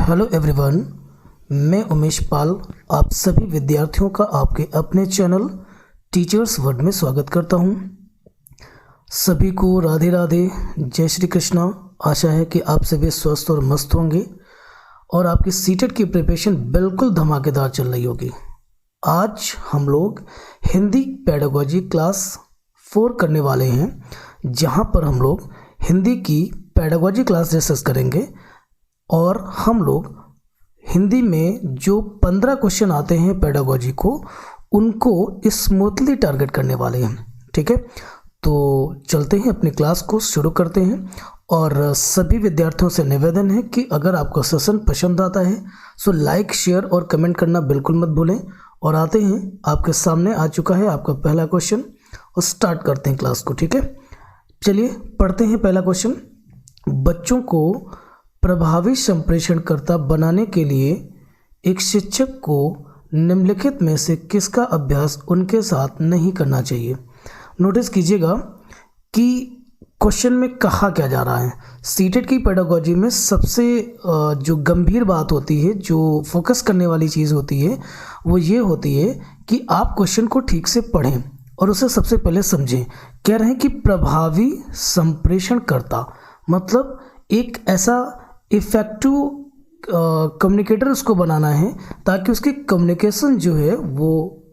Hello everyone, मैं उमेश पाल आप सभी विद्यार्थियों का आपके अपने चैनल टीचर्स वर्ड में स्वागत करता हूं। सभी को राधे राधे, जय श्री कृष्णा। आशा है कि आप सभी स्वस्थ और मस्त होंगे और आपकी सीटेट की प्रिपरेशन बिल्कुल धमाकेदार चल रही होगी। आज हम लोग हिंदी पेडागोजी क्लास 4 करने वाले हैं, जहां पर हम लोग हिंदी की पेडागोजी क्लास डिस्कस करेंगे और हम लोग हिंदी में जो 15 क्वेश्चन आते हैं पेडागोजी को, उनको स्मूथली टारगेट करने वाले हैं। ठीक है, तो चलते हैं अपनी क्लास को शुरू करते हैं। और सभी विद्यार्थियों से निवेदन है कि अगर आपको सेशन पसंद आता है तो लाइक, शेयर और कमेंट करना बिल्कुल मत भूलें। और आते हैं, आपके सामने आ चुका है आपका पहला क्वेश्चन और स्टार्ट करते हैं क्लास को। ठीक है, चलिए पढ़ते हैं पहला क्वेश्चन। बच्चों को प्रभावी संप्रेषणकर्ता बनाने के लिए एक शिक्षक को निम्नलिखित में से किसका अभ्यास उनके साथ नहीं करना चाहिए। नोटिस कीजिएगा कि क्वेश्चन में कहा क्या जा रहा है। सीटेट की पेडागोजी में सबसे जो गंभीर बात होती है, जो फोकस करने वाली चीज़ होती है, वो ये होती है कि आप क्वेश्चन को ठीक से पढ़ें और उसे सबसे पहले समझें। कह रहे हैं कि प्रभावी संप्रेषणकर्ता मतलब एक ऐसा इफेक्टिव कम्युनिकेटर उसको बनाना है ताकि उसकी कम्युनिकेशन जो है वो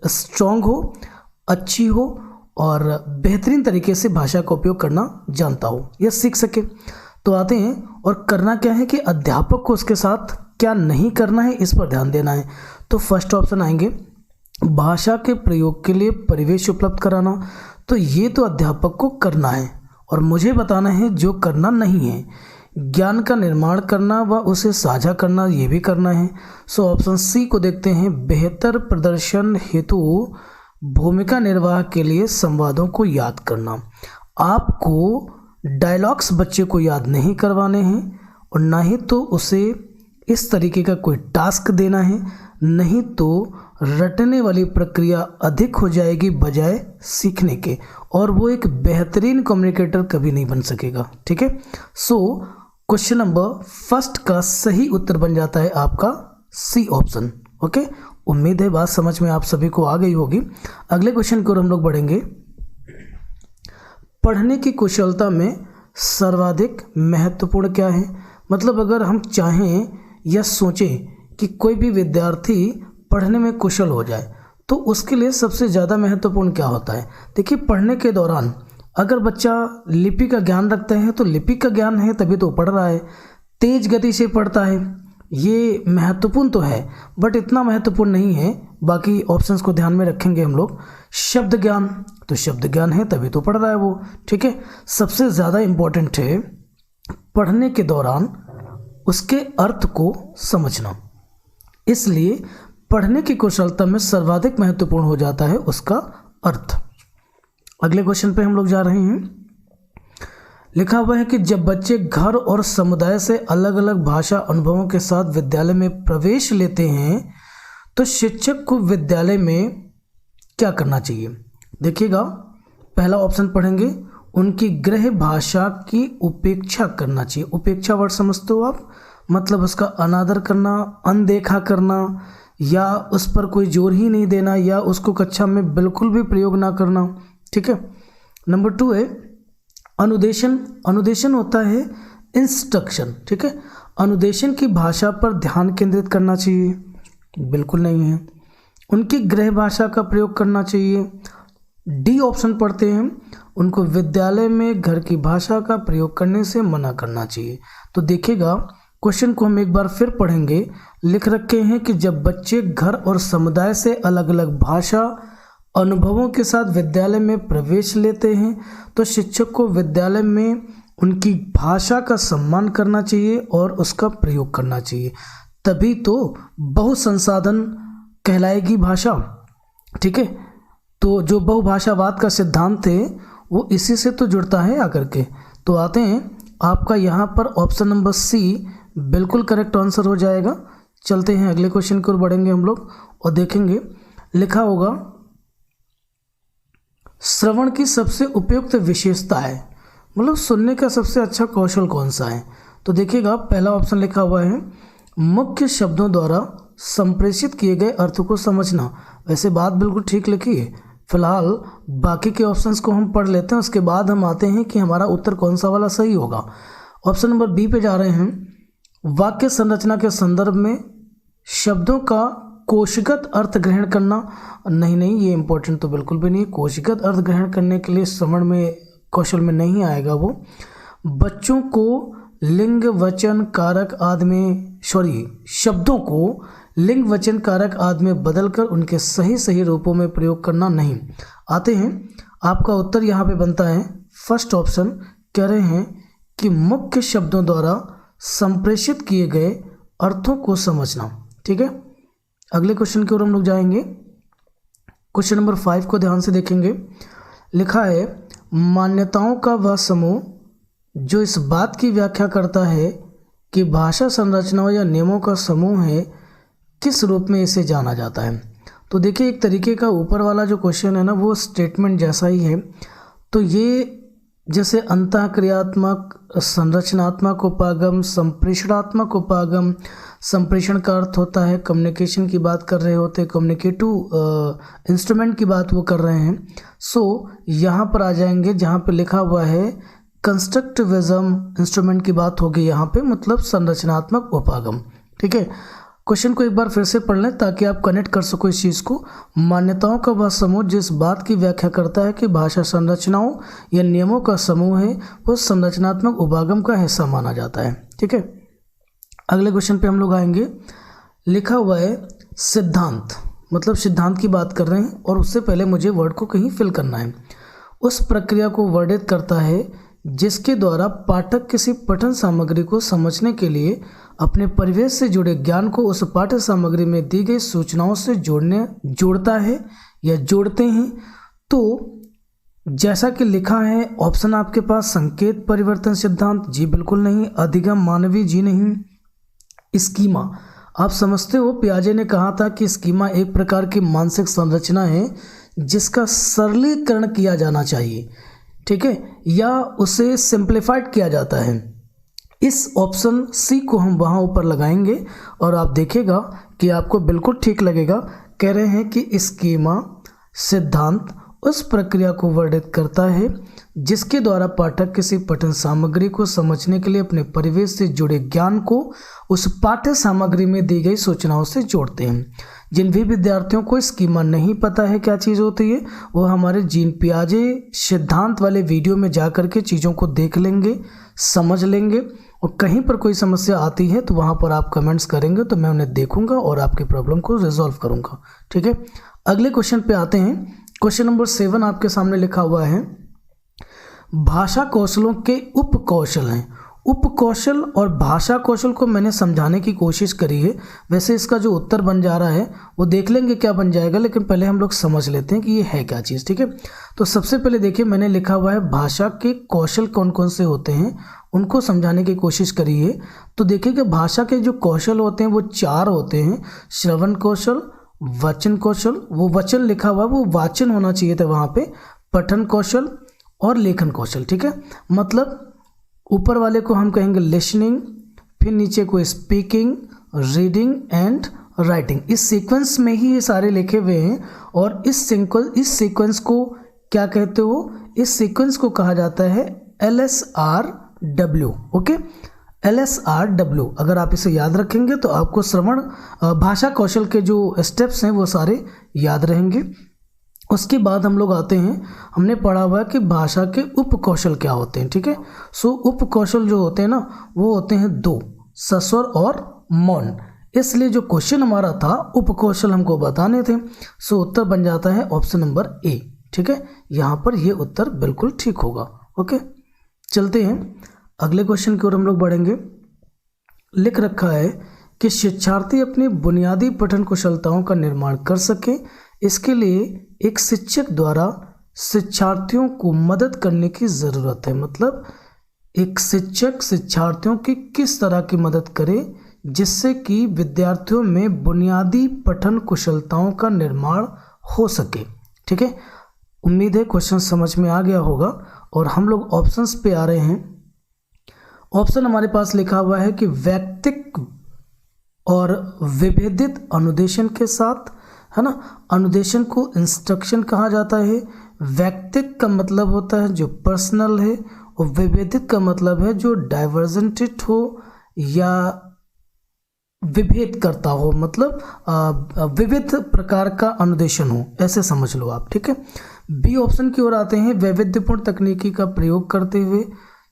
स्ट्रॉन्ग हो, अच्छी हो और बेहतरीन तरीके से भाषा का उपयोग करना जानता हो या सीख सके। तो आते हैं, और करना क्या है कि अध्यापक को उसके साथ क्या नहीं करना है, इस पर ध्यान देना है। तो फर्स्ट ऑप्शन आएंगे, भाषा के प्रयोग के लिए परिवेश उपलब्ध कराना। तो ये तो अध्यापक को करना है और मुझे बताना है जो करना नहीं है। ज्ञान का निर्माण करना व उसे साझा करना, ये भी करना है। सो ऑप्शन सी को देखते हैं, बेहतर प्रदर्शन हेतु भूमिका निर्वाह के लिए संवादों को याद करना। आपको डायलॉग्स बच्चे को याद नहीं करवाने हैं और ना ही तो उसे इस तरीके का कोई टास्क देना है, नहीं तो रटने वाली प्रक्रिया अधिक हो जाएगी बजाय सीखने के, और वो एक बेहतरीन कम्युनिकेटर कभी नहीं बन सकेगा। ठीक है, सो क्वेश्चन नंबर फर्स्ट का सही उत्तर बन जाता है आपका सी ऑप्शन। ओके, उम्मीद है बात समझ में आप सभी को आ गई होगी। अगले क्वेश्चन की ओर हम लोग बढ़ेंगे। पढ़ने की कुशलता में सर्वाधिक महत्वपूर्ण क्या है। मतलब अगर हम चाहें या सोचें कि कोई भी विद्यार्थी पढ़ने में कुशल हो जाए तो उसके लिए सबसे ज़्यादा महत्वपूर्ण क्या होता है। देखिए, पढ़ने के दौरान अगर बच्चा लिपि का ज्ञान रखता है तो लिपि का ज्ञान है तभी तो पढ़ रहा है, तेज गति से पढ़ता है, ये महत्वपूर्ण तो है बट इतना महत्वपूर्ण नहीं है। बाकी ऑप्शंस को ध्यान में रखेंगे हम लोग। शब्द ज्ञान, तो शब्द ज्ञान है तभी तो पढ़ रहा है वो। ठीक है, सबसे ज़्यादा इम्पोर्टेंट है पढ़ने के दौरान उसके अर्थ को समझना, इसलिए पढ़ने की कुशलता में सर्वाधिक महत्वपूर्ण हो जाता है उसका अर्थ। अगले क्वेश्चन पे हम लोग जा रहे हैं। लिखा हुआ है कि जब बच्चे घर और समुदाय से अलग अलग भाषा अनुभवों के साथ विद्यालय में प्रवेश लेते हैं तो शिक्षक को विद्यालय में क्या करना चाहिए। देखिएगा, पहला ऑप्शन पढ़ेंगे, उनकी गृह भाषा की उपेक्षा करना चाहिए। उपेक्षा वर्ड समझते हो आप, मतलब उसका अनादर करना, अनदेखा करना, या उस पर कोई जोर ही नहीं देना, या उसको कक्षा में बिल्कुल भी प्रयोग ना करना। ठीक है, नंबर 2 है अनुदेशन। अनुदेशन होता है इंस्ट्रक्शन। ठीक है, अनुदेशन की भाषा पर ध्यान केंद्रित करना चाहिए, बिल्कुल नहीं है। उनकी गृह भाषा का प्रयोग करना चाहिए। डी ऑप्शन पढ़ते हैं, उनको विद्यालय में घर की भाषा का प्रयोग करने से मना करना चाहिए। तो देखिएगा, क्वेश्चन को हम एक बार फिर पढ़ेंगे। लिख रखे हैं कि जब बच्चे घर और समुदाय से अलग अलग भाषा अनुभवों के साथ विद्यालय में प्रवेश लेते हैं तो शिक्षक को विद्यालय में उनकी भाषा का सम्मान करना चाहिए और उसका प्रयोग करना चाहिए, तभी तो बहुसंसाधन कहलाएगी भाषा। ठीक है, तो जो बहुभाषावाद का सिद्धांत है वो इसी से तो जुड़ता है आकर के। तो आते हैं, आपका यहाँ पर ऑप्शन नंबर सी बिल्कुल करेक्ट आंसर हो जाएगा। चलते हैं अगले क्वेश्चन की ओर बढ़ेंगे हम लोग और देखेंगे। लिखा होगा, श्रवण की सबसे उपयुक्त विशेषता है, मतलब सुनने का सबसे अच्छा कौशल कौन सा है। तो देखिएगा, पहला ऑप्शन लिखा हुआ है मुख्य शब्दों द्वारा संप्रेषित किए गए अर्थ को समझना। वैसे बात बिल्कुल ठीक लिखी है। फिलहाल बाकी के ऑप्शंस को हम पढ़ लेते हैं, उसके बाद हम आते हैं कि हमारा उत्तर कौन सा वाला सही होगा। ऑप्शन नंबर बी पे जा रहे हैं। वाक्य संरचना के संदर्भ में शब्दों का कोशिगत अर्थ ग्रहण करना। नहीं, ये इंपॉर्टेंट तो बिल्कुल भी नहीं। कोशिगत अर्थ ग्रहण करने के लिए श्रवण में कौशल में नहीं आएगा वो। बच्चों को लिंग वचन कारक आदि में शब्दों को लिंग वचन कारक आदि में बदलकर उनके सही रूपों में प्रयोग करना नहीं। आते हैं, आपका उत्तर यहाँ पे बनता है फर्स्ट ऑप्शन। कह रहे हैं कि मुख्य शब्दों द्वारा संप्रेषित किए गए अर्थों को समझना। ठीक है, अगले क्वेश्चन की ओर हम लोग जाएंगे। क्वेश्चन नंबर 5 को ध्यान से देखेंगे। लिखा है, मान्यताओं का वह समूह जो इस बात की व्याख्या करता है कि भाषा संरचनाओं या नियमों का समूह है, किस रूप में इसे जाना जाता है। तो देखिए, एक तरीके का ऊपर वाला जो क्वेश्चन है ना, वो स्टेटमेंट जैसा ही है। तो ये जैसे अंतःक्रियात्मक, संरचनात्मक उपागम, संप्रेषणात्मक उपागम, संप्रेषण का अर्थ होता है कम्युनिकेशन की बात कर रहे होते, कम्युनिकेटिव इंस्ट्रूमेंट की बात वो कर रहे हैं। सो यहाँ पर आ जाएंगे जहाँ पे लिखा हुआ है कंस्ट्रक्टिविज्म इंस्ट्रूमेंट की बात होगी यहाँ पे, मतलब संरचनात्मक उपागम। ठीक है, क्वेश्चन को एक बार फिर से पढ़ लें ताकि आप कनेक्ट कर सको इस चीज़ को। मान्यताओं का वह समूह जिस बात की व्याख्या करता है कि भाषा संरचनाओं या नियमों का समूह है, वो संरचनात्मक उपागम का हिस्सा माना जाता है। ठीक है, अगले क्वेश्चन पे हम लोग आएंगे। लिखा हुआ है सिद्धांत, मतलब सिद्धांत की बात कर रहे हैं और उससे पहले मुझे वर्ड को कहीं फिल करना है। उस प्रक्रिया को वर्णित करता है जिसके द्वारा पाठक किसी पठन सामग्री को समझने के लिए अपने परिवेश से जुड़े ज्ञान को उस पाठ्य सामग्री में दी गई सूचनाओं से जोड़ता है या जोड़ते हैं। तो जैसा कि लिखा है ऑप्शन आपके पास, संकेत परिवर्तन सिद्धांत जी बिल्कुल नहीं, अधिगम मानवी जी नहीं, स्कीमा। आप समझते हो पियाजे ने कहा था कि स्कीमा एक प्रकार की मानसिक संरचना है जिसका सरलीकरण किया जाना चाहिए। ठीक है, या उसे सिंप्लीफाइड किया जाता है। इस ऑप्शन सी को हम वहाँ ऊपर लगाएंगे और आप देखिएगा कि आपको बिल्कुल ठीक लगेगा। कह रहे हैं कि स्कीमा सिद्धांत उस प्रक्रिया को वर्णित करता है जिसके द्वारा पाठक किसी पठन सामग्री को समझने के लिए अपने परिवेश से जुड़े ज्ञान को उस पाठ्य सामग्री में दी गई सूचनाओं से जोड़ते हैं। जिन भी विद्यार्थियों को स्कीमा नहीं पता है क्या चीज़ होती है, वो हमारे जीन पियाजे सिद्धांत वाले वीडियो में जा कर के चीज़ों को देख लेंगे, समझ लेंगे, और कहीं पर कोई समस्या आती है तो वहाँ पर आप कमेंट्स करेंगे तो मैं उन्हें देखूंगा और आपकी प्रॉब्लम को रिजॉल्व करूंगा। ठीक है, अगले क्वेश्चन पे आते हैं। क्वेश्चन नंबर 7 आपके सामने लिखा हुआ है, भाषा कौशलों के उपकौशल हैं। उपकौशल और भाषा कौशल को मैंने समझाने की कोशिश करी है। वैसे इसका जो उत्तर बन जा रहा है वो देख लेंगे क्या बन जाएगा, लेकिन पहले हम लोग समझ लेते हैं कि ये है क्या चीज़। ठीक है, तो सबसे पहले देखिए मैंने लिखा हुआ है भाषा के कौशल कौन कौन से होते हैं, उनको समझाने की कोशिश करी है। तो देखिए कि भाषा के जो कौशल होते हैं वो 4 होते हैं। श्रवण कौशल, वचन कौशल, वो वचन लिखा हुआ वो वाचन होना चाहिए था वहाँ पे, पठन कौशल और लेखन कौशल। ठीक है, मतलब ऊपर वाले को हम कहेंगे लिसनिंग, फिर नीचे को स्पीकिंग, रीडिंग एंड राइटिंग। इस सीक्वेंस में ही ये सारे लिखे हुए हैं। और इस सीक्वेंस को क्या कहते हो? इस सीक्वेंस को कहा जाता है LSRW। Okay, LSRW। अगर आप इसे याद रखेंगे तो आपको श्रवण भाषा कौशल के जो स्टेप्स हैं वो सारे याद रहेंगे। उसके बाद हम लोग आते हैं, हमने पढ़ा हुआ है कि भाषा के उपकौशल क्या होते हैं। ठीक है, सो उपकौशल जो होते हैं ना वो होते हैं 2, सस्वर और मौन। इसलिए जो क्वेश्चन हमारा था उपकौशल हमको बताने थे। सो उत्तर बन जाता है ऑप्शन नंबर ए। ठीक है, यहाँ पर ये उत्तर बिल्कुल ठीक होगा। ओके, चलते हैं अगले क्वेश्चन की ओर हम लोग बढ़ेंगे। लिख रखा है कि शिक्षार्थी अपनी बुनियादी पठन कुशलताओं का निर्माण कर सके, इसके लिए एक शिक्षक द्वारा शिक्षार्थियों को मदद करने की ज़रूरत है। मतलब एक शिक्षक शिक्षार्थियों की किस तरह की मदद करे जिससे कि विद्यार्थियों में बुनियादी पठन कुशलताओं का निर्माण हो सके। ठीक है, उम्मीद है क्वेश्चन समझ में आ गया होगा। और हम लोग ऑप्शंस पे आ रहे हैं। ऑप्शन हमारे पास लिखा हुआ है कि और विभेदित अनुदेशन के साथ, है ना। अनुदेशन को इंस्ट्रक्शन कहा जाता है। व्यक्तिक का मतलब होता है जो पर्सनल है, और विभेदित का मतलब है जो डाइवर्जेंटेड हो या विभेद करता हो, मतलब विविध प्रकार का अनुदेशन हो, ऐसे समझ लो आप, ठीक है। बी ऑप्शन की ओर आते हैं, वैविध्यपूर्ण तकनीकी का प्रयोग करते हुए।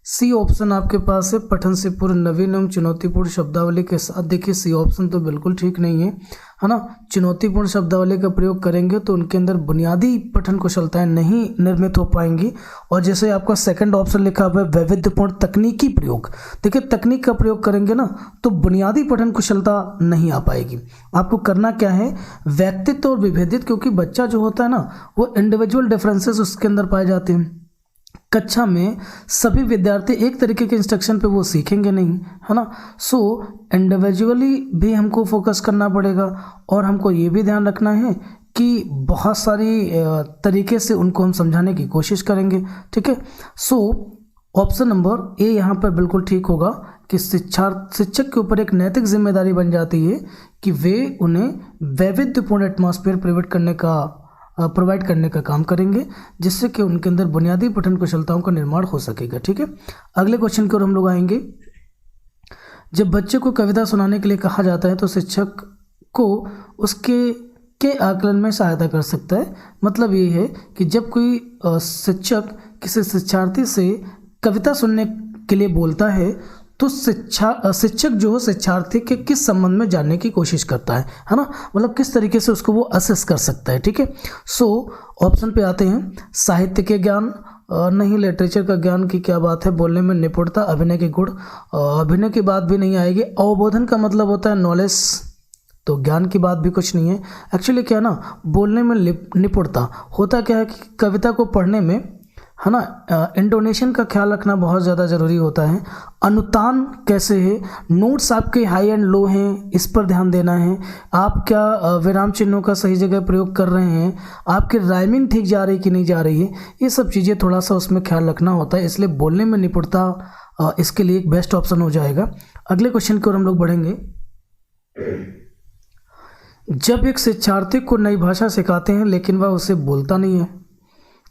सी ऑप्शन आपके पास है, पठन से पूर्व नवीन एवं चुनौतीपूर्ण शब्दावली के साथ। देखिए सी ऑप्शन तो बिल्कुल ठीक नहीं है ना। चुनौतीपूर्ण शब्दावली का प्रयोग करेंगे तो उनके अंदर बुनियादी पठन कुशलताएं नहीं निर्मित हो पाएंगी। और जैसे आपका सेकंड ऑप्शन लिखा हुआ है वैविध्यपूर्ण तकनीकी प्रयोग, देखिए तकनीक का प्रयोग करेंगे ना तो बुनियादी पठन कुशलता नहीं आ पाएगी। आपको करना क्या है, व्यक्तित्व और विभेदित, क्योंकि बच्चा जो होता है ना वो इंडिविजुअल डिफरेंसेस उसके अंदर पाए जाते हैं। कक्षा में सभी विद्यार्थी एक तरीके के इंस्ट्रक्शन पे वो सीखेंगे नहीं, है ना। सो इंडिविजुअली भी हमको फोकस करना पड़ेगा, और हमको ये भी ध्यान रखना है कि बहुत सारी तरीके से उनको हम समझाने की कोशिश करेंगे, ठीक है। सो ऑप्शन नंबर ए यहाँ पर बिल्कुल ठीक होगा कि शिक्षक के ऊपर एक नैतिक जिम्मेदारी बन जाती है कि वे उन्हें वैविध्यपूर्ण एटमॉस्फेयर प्रोवाइड करने का काम करेंगे, जिससे कि उनके अंदर बुनियादी पठन कुशलताओं का निर्माण हो सकेगा, ठीक है। अगले क्वेश्चन की ओर हम लोग आएंगे। जब बच्चे को कविता सुनाने के लिए कहा जाता है तो शिक्षक को उसके आकलन में सहायता कर सकता है। मतलब ये है कि जब कोई शिक्षक किसी शिक्षार्थी से कविता सुनने के लिए बोलता है तो शिक्षक जो है शिक्षार्थी के किस संबंध में जानने की कोशिश करता है ना, मतलब किस तरीके से उसको वो असेस कर सकता है, ठीक है। सो ऑप्शन पे आते हैं, साहित्य के ज्ञान नहीं, लिटरेचर का ज्ञान की क्या बात है, बोलने में निपुणता, अभिनय के गुण, अभिनय की बात भी नहीं आएगी। अवबोधन का मतलब होता है नॉलेज, तो ज्ञान की बात भी कुछ नहीं है। एक्चुअली क्या है ना, बोलने में निपुणता होता क्या है कि कविता को पढ़ने में, है ना, इंटोनेशन का ख्याल रखना बहुत ज़्यादा ज़रूरी होता है। अनुतान कैसे है, नोट्स आपके हाई एंड लो हैं, इस पर ध्यान देना है। आप क्या विराम चिन्हों का सही जगह प्रयोग कर रहे हैं, आपकी राइमिंग ठीक जा रही है कि नहीं जा रही है, ये सब चीज़ें थोड़ा सा उसमें ख्याल रखना होता है। इसलिए बोलने में निपुणता इसके लिए एक बेस्ट ऑप्शन हो जाएगा। अगले क्वेश्चन की ओर हम लोग बढ़ेंगे। जब एक शिक्षार्थी को नई भाषा सिखाते हैं लेकिन वह उसे बोलता नहीं है,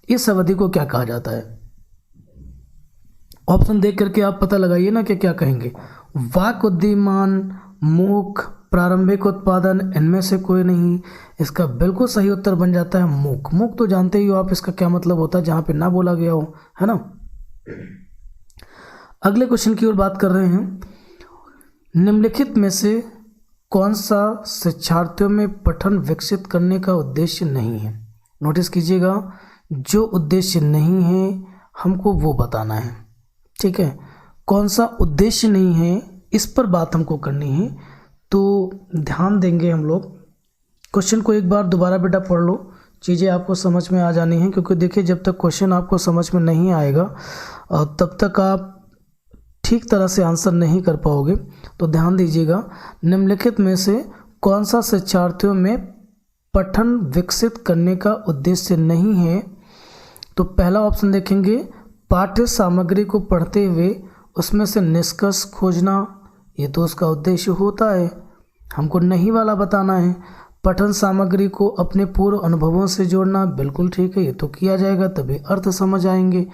इस अवधि को क्या कहा जाता है? ऑप्शन देख करके आप पता लगाइए ना कि क्या कहेंगे। वाक उद्दीमान, मूक, प्रारंभिक उत्पादन, इनमें से कोई नहीं। इसका बिल्कुल सही उत्तर बन जाता है मूक। मूक तो जानते ही हो आप, इसका क्या मतलब होता है, जहां पे ना बोला गया हो, है ना। अगले क्वेश्चन की ओर बात कर रहे हैं। निम्नलिखित में से कौन सा शिक्षार्थियों में पठन विकसित करने का उद्देश्य नहीं है? नोटिस कीजिएगा, जो उद्देश्य नहीं है हमको वो बताना है, ठीक है। कौन सा उद्देश्य नहीं है, इस पर बात हमको करनी है, तो ध्यान देंगे हम लोग। क्वेश्चन को एक बार दोबारा बेटा पढ़ लो, चीज़ें आपको समझ में आ जानी हैं, क्योंकि देखिए जब तक क्वेश्चन आपको समझ में नहीं आएगा तब तक आप ठीक तरह से आंसर नहीं कर पाओगे। तो ध्यान दीजिएगा, निम्नलिखित में से कौन सा शिक्षार्थियों में पठन विकसित करने का उद्देश्य नहीं है? तो पहला ऑप्शन देखेंगे, पाठ्य सामग्री को पढ़ते हुए उसमें से निष्कर्ष खोजना, ये तो उसका उद्देश्य होता है, हमको नहीं वाला बताना है। पठन सामग्री को अपने पूर्व अनुभवों से जोड़ना, बिल्कुल ठीक है, ये तो किया जाएगा तभी अर्थ समझ आएंगे।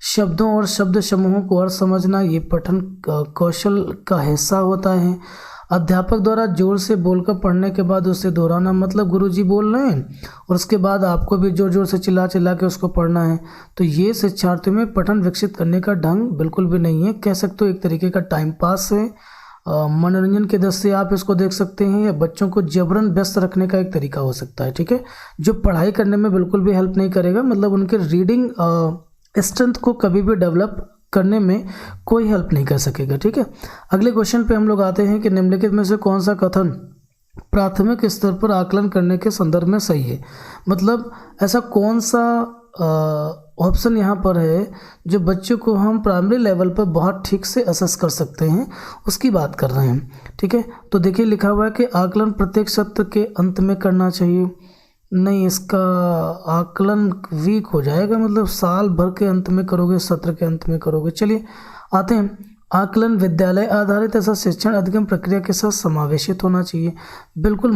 शब्दों और शब्द समूहों को अर्थ समझना, ये पठन कौशल का हिस्सा होता है। अध्यापक द्वारा जोर से बोलकर पढ़ने के बाद उसे दोहराना, मतलब गुरुजी बोल रहे हैं और उसके बाद आपको भी जोर जोर से चिल्ला चिल्ला के उसको पढ़ना है। तो ये शिक्षार्थियों में पठन विकसित करने का ढंग बिल्कुल भी नहीं है। कह सकते हो एक तरीके का टाइम पास है, मनोरंजन के दृष्टि से आप इसको देख सकते हैं, या बच्चों को जबरन व्यस्त रखने का एक तरीका हो सकता है, ठीक है, जो पढ़ाई करने में बिल्कुल भी हेल्प नहीं करेगा। मतलब उनके रीडिंग स्ट्रेंथ को कभी भी डेवलप करने में कोई हेल्प नहीं कर सकेगा, ठीक है। अगले क्वेश्चन पे हम लोग आते हैं कि निम्नलिखित में से कौन सा कथन प्राथमिक स्तर पर आकलन करने के संदर्भ में सही है? मतलब ऐसा कौन सा ऑप्शन यहाँ पर है जो बच्चों को हम प्राइमरी लेवल पर बहुत ठीक से असेस कर सकते हैं, उसकी बात कर रहे हैं, ठीक है। तो देखिए लिखा हुआ है कि आकलन प्रत्येक सत्र के अंत में करना चाहिए। नहीं, इसका आकलन वीक हो जाएगा, मतलब साल भर के अंत में करोगे, सत्र के अंत में करोगे। चलिए आते हैं, आकलन विद्यालय आधारित ऐसा शिक्षण अधिगम प्रक्रिया के साथ समावेशित होना चाहिए। बिल्कुल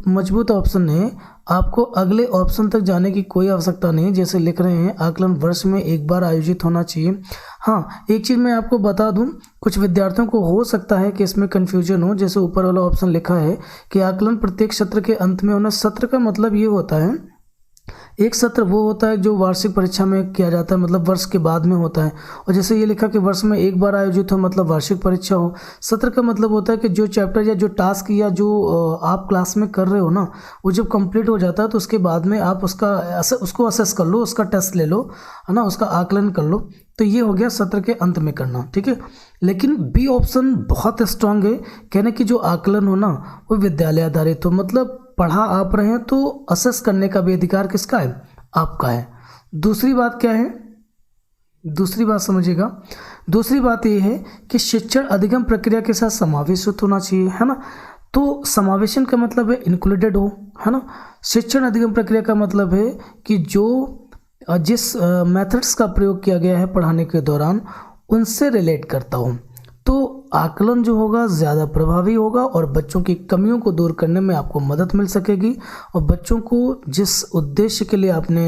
मजबूत ऑप्शन है। आपको अगले ऑप्शन तक जाने की कोई आवश्यकता नहीं। जैसे लिख रहे हैं आकलन वर्ष में एक बार आयोजित होना चाहिए। हाँ, एक चीज़ मैं आपको बता दूं, कुछ विद्यार्थियों को हो सकता है कि इसमें कन्फ्यूजन हो। जैसे ऊपर वाला ऑप्शन लिखा है कि आकलन प्रत्येक सत्र के अंत में होना। सत्र का मतलब ये होता है, एक सत्र वो होता है जो वार्षिक परीक्षा में किया जाता है, मतलब वर्ष के बाद में होता है। और जैसे ये लिखा कि वर्ष में एक बार आयोजित हो, मतलब वार्षिक परीक्षा हो। सत्र का मतलब होता है कि जो चैप्टर या जो टास्क या जो आप क्लास में कर रहे हो ना, वो जब कंप्लीट हो जाता है तो उसके बाद में आप उसको असेस कर लो, उसका टेस्ट ले लो, है ना, उसका आकलन कर लो। तो ये हो गया सत्र के अंत में करना, ठीक है। लेकिन बी ऑप्शन बहुत स्ट्रांग है, कहने की जो आकलन हो ना वो विद्यालय आधारित हो, मतलब पढ़ा आप रहे हैं तो असेस करने का भी अधिकार किसका है? आपका है। दूसरी बात क्या है? दूसरी बात समझिएगा। दूसरी बात ये है कि शिक्षण अधिगम प्रक्रिया के साथ समावेशित होना चाहिए, है ना। तो समावेशन का मतलब है इंक्लूडेड हो, है ना। शिक्षण अधिगम प्रक्रिया का मतलब है कि जिस मेथड्स का प्रयोग किया गया है पढ़ाने के दौरान उनसे रिलेट करता हो, तो आकलन जो होगा ज़्यादा प्रभावी होगा और बच्चों की कमियों को दूर करने में आपको मदद मिल सकेगी। और बच्चों को जिस उद्देश्य के लिए आपने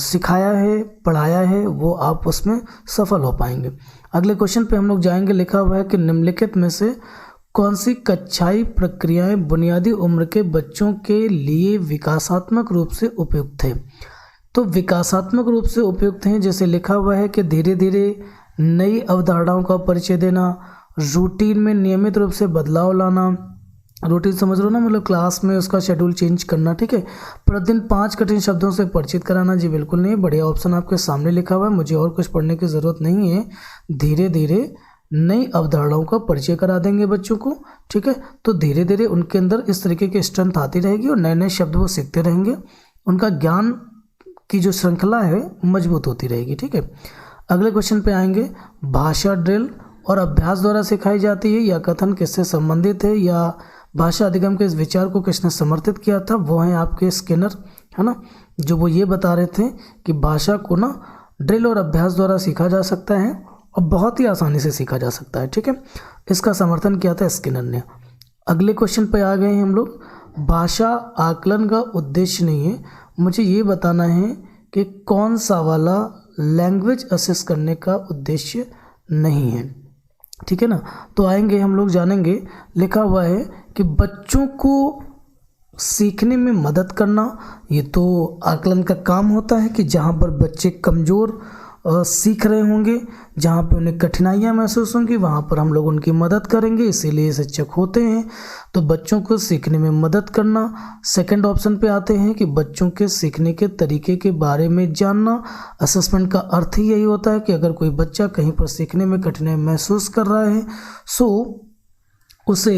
सिखाया है, पढ़ाया है, वो आप उसमें सफल हो पाएंगे। अगले क्वेश्चन पे हम लोग जाएंगे। लिखा हुआ है कि निम्नलिखित में से कौन सी कक्षाई प्रक्रियाएं बुनियादी उम्र के बच्चों के लिए विकासात्मक रूप से उपयुक्त है? तो विकासात्मक रूप से उपयुक्त हैं, जैसे लिखा हुआ है कि धीरे धीरे नई अवधारणाओं का परिचय देना, रूटीन में नियमित रूप से बदलाव लाना। रूटीन समझ रहे हो ना, मतलब क्लास में उसका शेड्यूल चेंज करना, ठीक है। प्रतिदिन 5 कठिन शब्दों से परिचित कराना। जी बिल्कुल नहीं, बढ़िया ऑप्शन आपके सामने लिखा हुआ है, मुझे और कुछ पढ़ने की ज़रूरत नहीं है। धीरे धीरे नई अवधारणाओं का परिचय करा देंगे बच्चों को, ठीक है। तो धीरे धीरे उनके अंदर इस तरीके की स्ट्रेंथ आती रहेगी और नए नए शब्द वो सीखते रहेंगे, उनका ज्ञान की जो श्रृंखला है मजबूत होती रहेगी, ठीक है। अगले क्वेश्चन पे आएंगे। भाषा ड्रिल और अभ्यास द्वारा सिखाई जाती है, या कथन किससे संबंधित है, या भाषा अधिगम के इस विचार को किसने समर्थित किया था? वो हैं आपके स्किनर, है ना, जो वो ये बता रहे थे कि भाषा को ना ड्रिल और अभ्यास द्वारा सीखा जा सकता है और बहुत ही आसानी से सीखा जा सकता है, ठीक है। इसका समर्थन किया था स्किनर ने। अगले क्वेश्चन पे आ गए हैं हम लोग। भाषा आकलन का उद्देश्य नहीं है, मुझे ये बताना है कि कौन सा वाला लैंग्वेज असेस करने का उद्देश्य नहीं है, ठीक है ना। तो आएंगे हम लोग, जानेंगे। लिखा हुआ है कि बच्चों को सीखने में मदद करना, ये तो आकलन का काम होता है कि जहाँ पर बच्चे कमज़ोर सीख रहे होंगे, जहाँ पे उन्हें कठिनाइयाँ महसूस होंगी, वहाँ पर हम लोग उनकी मदद करेंगे, इसीलिए शिक्षक होते हैं। तो बच्चों को सीखने में मदद करना। सेकंड ऑप्शन पे आते हैं कि बच्चों के सीखने के तरीके के बारे में जानना। असेसमेंट का अर्थ ही यही होता है कि अगर कोई बच्चा कहीं पर सीखने में कठिनाई महसूस कर रहा है, उसे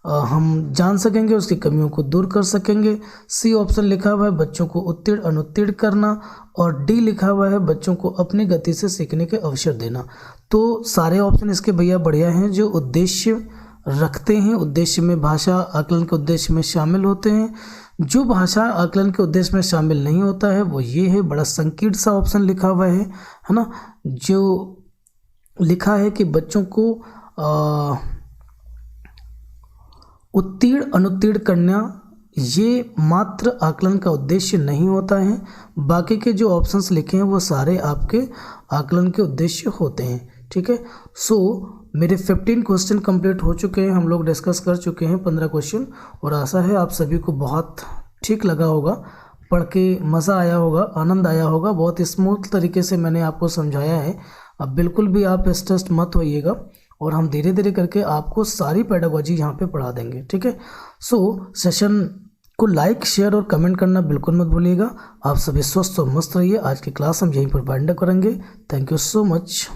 हम जान सकेंगे, उसकी कमियों को दूर कर सकेंगे। सी ऑप्शन लिखा हुआ है बच्चों को उत्तीर्ण अनुत्तीर्ण करना, और डी लिखा हुआ है बच्चों को अपनी गति से सीखने के अवसर देना। तो सारे ऑप्शन इसके भैया बढ़िया हैं, जो उद्देश्य रखते हैं, उद्देश्य में भाषा आकलन के उद्देश्य में शामिल होते हैं। जो भाषा आकलन के उद्देश्य में शामिल नहीं होता है वो ये है, बड़ा संकीर्ण सा ऑप्शन लिखा हुआ है ना, जो लिखा है कि बच्चों को उत्तीर्ण अनुत्तीर्ण करना, ये मात्र आकलन का उद्देश्य नहीं होता है। बाकी के जो ऑप्शंस लिखे हैं वो सारे आपके आकलन के उद्देश्य होते हैं, ठीक है। मेरे 15 क्वेश्चन कंप्लीट हो चुके हैं, हम लोग डिस्कस कर चुके हैं 15 क्वेश्चन, और आशा है आप सभी को बहुत ठीक लगा होगा, पढ़ के मज़ा आया होगा, आनंद आया होगा। बहुत स्मूथ तरीके से मैंने आपको समझाया है। अब बिल्कुल भी आप स्ट्रेस्ड मत होइएगा, और हम धीरे धीरे करके आपको सारी पेडागोजी यहाँ पे पढ़ा देंगे, ठीक है। सेशन को लाइक, शेयर और कमेंट करना बिल्कुल मत भूलिएगा। आप सभी स्वस्थ और मस्त रहिए। आज की क्लास हम यहीं पर वाइंड अप करेंगे। Thank you so much.